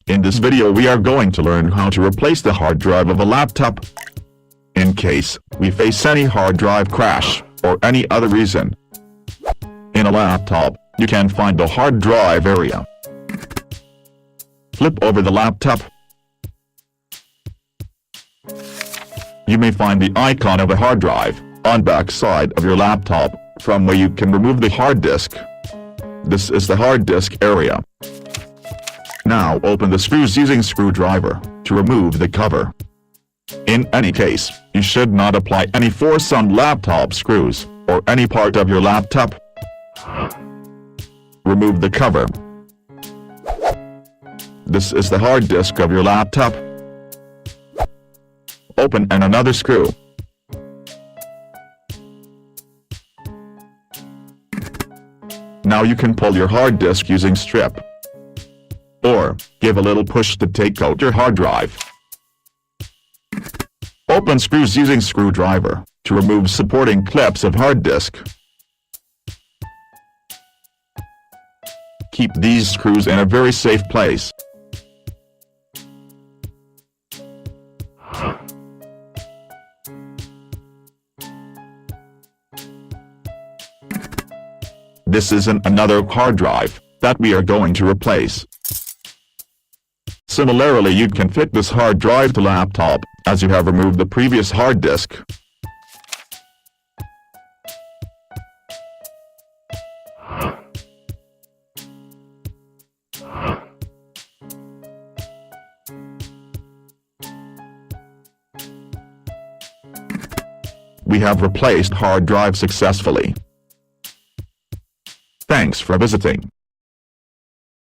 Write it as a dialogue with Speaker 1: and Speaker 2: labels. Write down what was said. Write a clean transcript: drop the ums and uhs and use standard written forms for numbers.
Speaker 1: In this video we are going to learn how to replace the hard drive of a laptop. In case we face any hard drive crash, or any other reason. In a laptop, you can find the hard drive area. Flip over the laptop. You may find the icon of a hard drive on back side of your laptop, from where you can remove the hard disk. This is the hard disk area. Now open the screws using screwdriver to remove the cover. In any case, you should not apply any force on laptop screws, or any part of your laptop. Remove the cover. This is the hard disk of your laptop. Open another screw. Now you can pull your hard disk using strip. Or, give a little push to take out your hard drive. Open screws using screwdriver to remove supporting clips of hard disk. Keep these screws in a very safe place. This is another hard drive that we are going to replace. Similarly, you can fit this hard drive to laptop, as you have removed the previous hard disk. We have replaced hard drive successfully. Thanks for visiting.